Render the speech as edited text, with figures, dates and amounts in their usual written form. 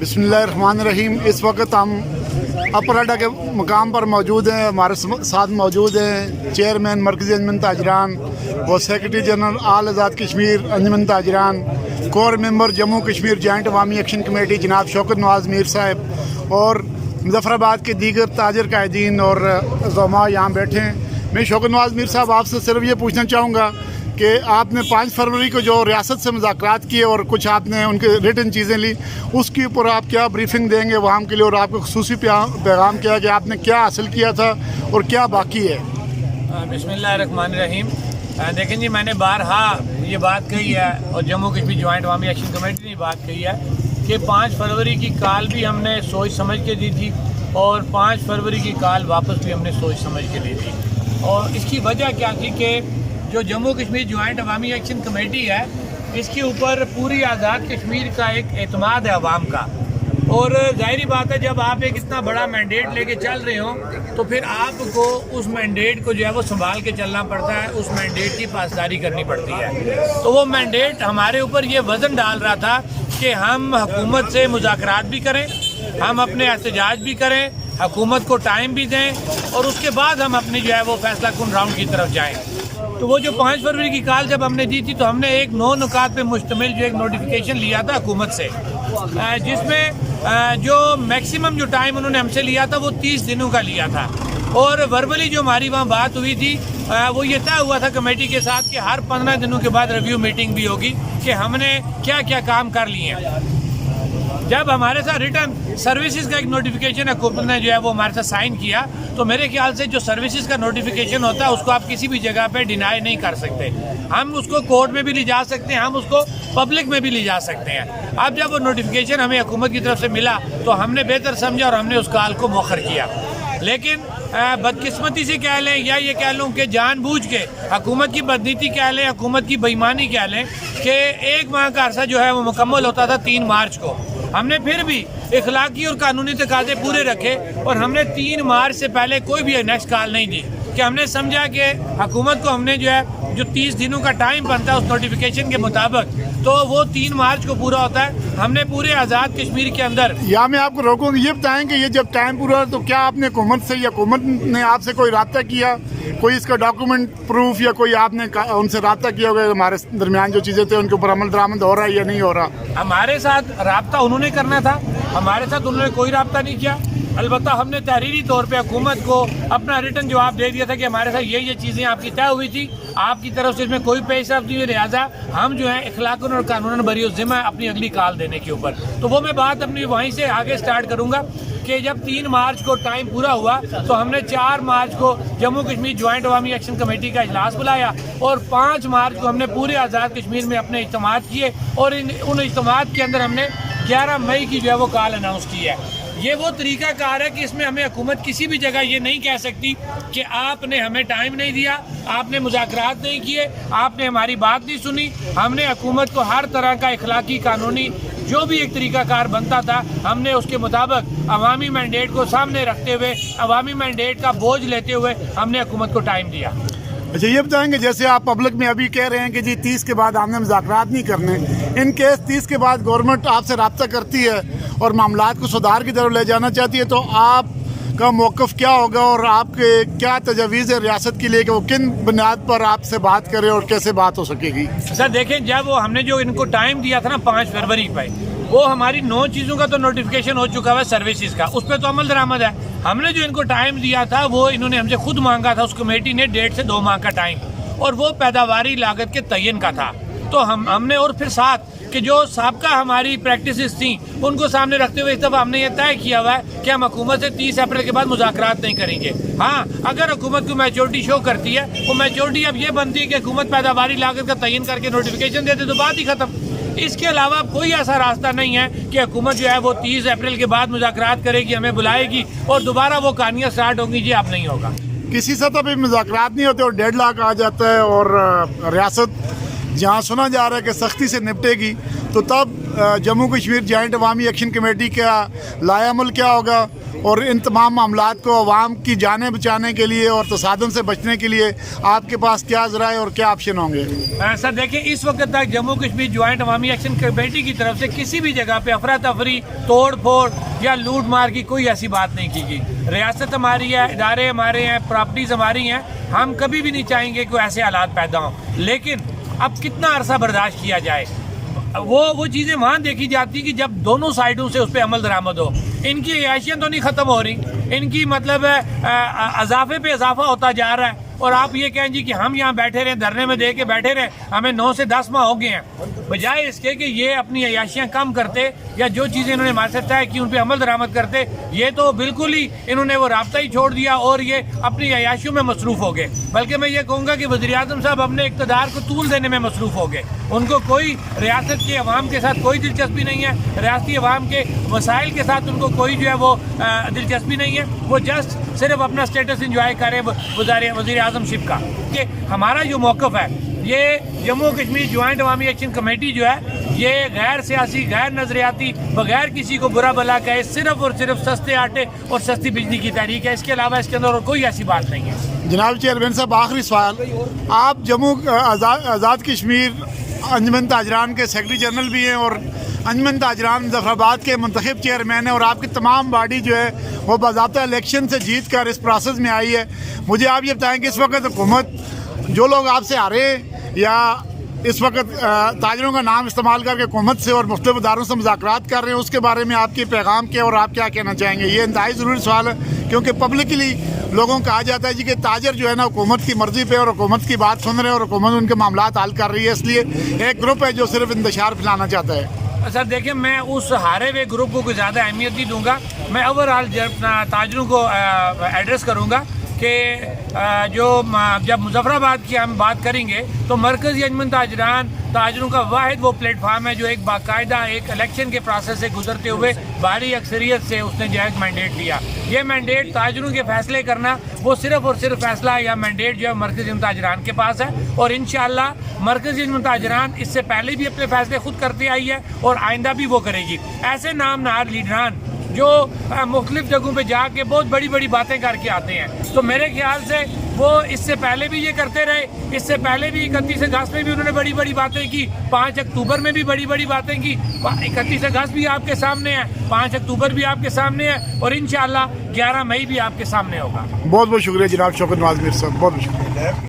बिस्मिल्लाहिर्रहमानिर्रहीम। इस वक्त हम अपर अड्डा के मकाम पर मौजूद हैं। हमारे साथ मौजूद हैं चेयरमैन मरकज़ी अंजुमन ताजरान और secretary general all Azad Kashmir अंजुमन ताजरान, core member Jammu Kashmir joint Awami action committee जनाब शौकत नवाज़ मीर साहब और मुज़फ़्फ़राबाद के दीगर ताजर कायदीन और ज़ुमा यहाँ बैठे हैं। मैं शौकत नवाज़ मीर साहब आपसे सिर्फ ये पूछना चाहूँगा कि आपने 5 फरवरी को जो रियासत से मुज़ाकरात किए और कुछ आपने उनके रिटन चीज़ें ली, उसके ऊपर आप क्या ब्रीफिंग देंगे वहाँ के लिए, और आपको खुसूसी पैगाम क्या कि आपने क्या हासिल किया था और क्या बाकी है? बिस्मिल्लाहिर्रहमानिर्रहीम। देखें जी, मैंने बारहा ये बात कही है और Jammu Kashmir joint Awami action committee ने बात कही है कि 5 फरवरी की कॉल भी हमने सोच समझ के दी थी और 5 फरवरी की कॉल वापस भी हमने सोच समझ के दी थी। और इसकी वजह क्या थी कि जो Jammu Kashmir joint Awami action committee है, इसके ऊपर पूरी आज़ाद कश्मीर का एक एतमाद है अवाम का। और ज़ाहिरी बात है, जब आप एक इतना बड़ा मैंडेट लेके चल रहे हो तो फिर आपको उस मैंडेट को जो है वो संभाल के चलना पड़ता है, उस मैंडेट की पासदारी करनी पड़ती है। तो वो मैंडेट हमारे ऊपर ये वज़न डाल रहा था कि हम हुकूमत से मुज़ाकरात भी करें, हम अपने एहतजाज भी करें, हुकूमत को टाइम भी दें और उसके बाद हम अपनी जो है वो फैसला कुन राउंड की तरफ जाएँ। तो वो जो 5 फरवरी की कॉल जब हमने दी थी तो हमने एक 9 नुकात पे मुश्तमिल जो एक नोटिफिकेशन लिया था हुकूमत से, जिसमें जो मैक्सिमम जो टाइम उन्होंने हमसे लिया था वो 30 दिनों का लिया था। और वर्बली जो हमारी वहाँ बात हुई थी वो ये तय हुआ था कमेटी के साथ कि हर 15 दिनों के बाद रिव्यू मीटिंग भी होगी कि हमने क्या क्या काम कर लिए हैं। जब हमारे साथ रिटर्न सर्विसेज का एक नोटिफिकेशन हुकूमत ने जो है वो हमारे साथ साइन किया, तो मेरे ख्याल से जो सर्विसेज का नोटिफिकेशन होता है उसको आप किसी भी जगह पे डिनाई नहीं कर सकते। हम उसको कोर्ट में भी ले जा सकते हैं, हम उसको पब्लिक में भी ले जा सकते हैं। अब जब वो नोटिफिकेशन हमें हुकूमत की तरफ से मिला तो हमने बेहतर समझा और हमने उस कॉल को मौखर किया। लेकिन बदकिस्मती से कह लें या ये कह लूँ कि जानबूझ के हुकूमत की बदनीति कह लें, हुकूमत की बेईमानी कह लें कि 1 माह का अरसा जो है वो मुकम्मल होता था 3 मार्च को, हमने फिर भी इखलाकी और कानूनी तकाज़े पूरे रखे और हमने 3 मार्च से पहले कोई भी नेक्स्ट कॉल नहीं दी कि हमने समझा कि हुकूमत को हमने जो है जो 30 दिनों का टाइम बनता है उस नोटिफिकेशन के मुताबिक, तो वो 3 मार्च को पूरा होता है। हमने पूरे आज़ाद कश्मीर के अंदर या मैं आपको रोकूँ, ये बताएं कि ये जब टाइम पूरा है तो क्या आपने हुकूमत से या हुकूमत ने आपसे कोई रब्ता किया, कोई इसका डॉक्यूमेंट प्रूफ या कोई आपने उनसे रब्ता किया होगा हमारे दरमियान जो चीज़ें थे उनके ऊपर अमल दरामद हो रहा है या नहीं हो रहा? हमारे साथ रब्ता उन्होंने करना था, हमारे साथ उन्होंने कोई रब्ता नहीं किया। अलबत्ता हमने तहरीरी तौर पे हुकूमत को अपना रिटर्न जवाब दे दिया था कि हमारे साथ ये चीज़ें आपकी तय हुई थी, आपकी तरफ से इसमें कोई पेशरफ नहीं हुई, लिहाजा हम जो है इखलाकन और कानूनन बरी ज़िम्मा अपनी अगली कॉल देने के ऊपर। तो वो मैं बात अपनी वहीं से आगे स्टार्ट करूँगा कि जब 3 मार्च को टाइम पूरा हुआ तो हमने 4 मार्च को Jammu Kashmir joint Awami action committee का इजलास बुलाया और 5 मार्च को हमने पूरे आज़ाद कश्मीर में अपने इज्तिमात किए और उन इज्तिमात के अंदर हमने 11 मई की जो है वो कॉल अनाउंस की है। ये वो तरीका कार है कि इसमें हमें हुकूमत किसी भी जगह ये नहीं कह सकती कि आपने हमें टाइम नहीं दिया, आपने मुज़ाकरात नहीं किए, आपने हमारी बात नहीं सुनी। हमने हुकूमत को हर तरह का इखलाकी कानूनी जो भी एक तरीका कार बनता था हमने उसके मुताबिक अवामी मैंडेट को सामने रखते हुए, अवामी मैंडेट का बोझ लेते हुए हमने हुकूमत को टाइम दिया। अच्छा, ये बताएंगे जैसे आप पब्लिक में अभी कह रहे हैं कि जी 30 के बाद हमने मुज़ाकरात नहीं करने, इन केस 30 के बाद गवर्नमेंट आपसे रब्ता करती है और मामलात को सुधार की तरफ ले जाना चाहती है, तो आपका मौक़िफ़ क्या होगा और आपके क्या तजवीज़ है रियासत के लिए कि वो किन बुनियाद पर आपसे बात करें और कैसे बात हो सकेगी? सर देखें, जब वो हमने जो इनको टाइम दिया था ना 5 फरवरी पर, वो हमारी 9 चीज़ों का तो नोटिफिकेशन हो चुका है सर्विसेज का, उस पर तो अमल दरामद है। हमने जो इनको टाइम दिया था वो इन्होंने हमसे खुद मांगा था, उस कमेटी ने 1.5 से 2 माह का टाइम, और वो पैदावारी लागत के तयन का था। तो हमने और फिर साथ कि जो साबका हमारी प्रैक्टिसेस थी उनको सामने रखते हुए इस दफ़ा हमने ये तय किया हुआ है कि हम हुकूमत से 30 अप्रैल के बाद मुज़ाकरात नहीं करेंगे। हाँ, अगर हुकूमत को मैच्योरिटी शो करती है, वो मैच्योरिटी अब ये बनती है कि हुकूमत पैदावारी लागत का तयन करके नोटिफिकेशन देते तो बात ही ख़त्म। इसके अलावा कोई ऐसा रास्ता नहीं है कि हुकूमत जो है वो 30 अप्रैल के बाद मुज़ाकरात करेगी, हमें बुलाएगी और दोबारा वो कहानियाँ स्टार्ट होंगी। जी, आप नहीं होगा। किसी सतह पर मुज़ाकरात नहीं होते और डेडलॉक आ जाता है और रियासत जहाँ सुना जा रहा है कि सख्ती से निपटेगी, तो तब Jammu Kashmir joint Awami action committee का लायामुल क्या होगा और इन तमाम मामलात को अवाम की जानें बचाने के लिए और तसादम से बचने के लिए आपके पास क्या ज़राए और क्या ऑप्शन होंगे? सर देखिए, इस वक्त तक जम्मू कश्मीर ज्वाइंट अवामी एक्शन कमेटी की तरफ से किसी भी जगह पे अफरा तफरी, तोड़ फोड़ या लूट मार की कोई ऐसी बात नहीं की गई। रियासत हमारी है, इदारे हमारे हैं, प्रॉपर्टीज़ हमारी हैं, हम कभी भी नहीं चाहेंगे कि ऐसे हालात पैदा हों। लेकिन अब कितना अरसा बर्दाश्त किया जाए? वो चीज़ें वहाँ देखी जाती कि जब दोनों साइडों से उस पर अमल दरामद हो। इनकी अयाशियाँ तो नहीं ख़त्म हो रही, इनकी मतलब अजाफे पे इजाफा होता जा रहा है। और आप ये कहें जी कि हम यहाँ बैठे रहे, धरने में दे के बैठे रहे, हमें 9 से 10 माह हो गए हैं, बजाय इसके कि ये अपनी अयाशियाँ कम करते या जो चीज़ें इन्होंने हमारे साथ तय की उन पर अमल दरामद करते। ये तो बिल्कुल ही इन्होंने वो राब्ता ही छोड़ दिया और ये अपनी अयाशियों में मसरूफ़ हो गए। बल्कि मैं ये कहूँगा कि वज़ीर-ए-आज़म साहब अपने इक़्तिदार को तूल देने में मसरूफ़ हो गए। उनको कोई रियासत के अवाम के साथ कोई दिलचस्पी नहीं है, रियासती अवाम के वसाइल के साथ उनको कोई जो है वो दिलचस्पी नहीं है। वो जस्ट सिर्फ अपना स्टेटस इंजॉय करे वज़ीर-ए-आज़म शिप का। कि हमारा जो मौक़िफ़ है, ये जम्मू कश्मीर ज्वाइंट अवामी एक्शन कमेटी जो है, ये गैर सियासी, गैर नज़रियाती, बगैर किसी को बुरा भला कहे, सिर्फ और सिर्फ सस्ते आटे और सस्ती बिजली की तहरीक है। इसके अलावा इसके अंदर और कोई ऐसी बात नहीं है। जनाब चेयरमैन साहब, आखिरी सवाल, आप जम्मू आज़ाद कश्मीर अंजुमन ताजरान के सेक्रेटरी जनरल भी हैं और अंजुमन ताजरान मुज़फ़्फ़राबाद के मुंतखब चेयरमैन हैं और आपकी तमाम बॉडी जो है वो बाज़ाब्ता इलेक्शन से जीत कर इस प्रोसेस में आई है। मुझे आप ये बताएं कि इस वक्त हुकूमत, जो लोग आपसे आ रहे हैं या इस वक्त ताजरों का नाम इस्तेमाल करके हुकूमत से और मुख्तलिफ इदारों से मुज़ाकरात कर रहे हैं, उसके बारे में आपके पैगाम क्या और आप क्या कहना चाहेंगे? ये इंतहाई ज़रूरी सवाल है, क्योंकि पब्लिकली लोगों को कहा जाता है जी कि ताजर जो है ना हुकूमत की मर्ज़ी पे और हुकूमत की बात सुन रहे हैं और हुकूमत उनके मामलात हल कर रही है। इसलिए एक ग्रुप है जो सिर्फ इंतशार फैलाना चाहता है। सर देखिए, मैं उस हारे हुए ग्रुप को कोई ज़्यादा अहमियत नहीं दूंगा। मैं ओवरऑल ताजरों को एड्रेस करूंगा कि जब मुज़फ़्फ़राबाद की हम बात करेंगे तो मरकज़ी अंजुमन ताजरों का वाहिद वो प्लेटफार्म है जो एक बाकायदा एक इलेक्शन के प्रोसेस से गुजरते हुए भारी अक्सरियत से उसने जो है मैंडेट लिया। ये मैंडेट ताजरों के फैसले करना, वो सिर्फ और सिर्फ फैसला या मैंडेट जो है मरकज़ी अंजुमन ताजरान के पास है। और इंशाअल्लाह मरकज़ी अंजुमन ताजरान इससे पहले भी अपने फैसले खुद करती आई है और आइंदा भी वो करेगी। ऐसे नामनार लीडरान जो मुख्तलिफ जगहों पे जाके बहुत बड़ी बड़ी बातें करके आते हैं, तो मेरे ख्याल से वो इससे पहले भी ये करते रहे। इससे पहले भी 31 अगस्त में भी उन्होंने बड़ी बड़ी बातें की, 5 अक्टूबर में भी बड़ी बड़ी बातें की। 31 अगस्त भी आपके सामने है, 5 अक्टूबर भी आपके सामने है और इंशाअल्लाह 11 मई भी आपके सामने होगा। बहुत बहुत शुक्रिया जनाब शौकत नवाज़ मीर साहब, बहुत बहुत शुक्रिया।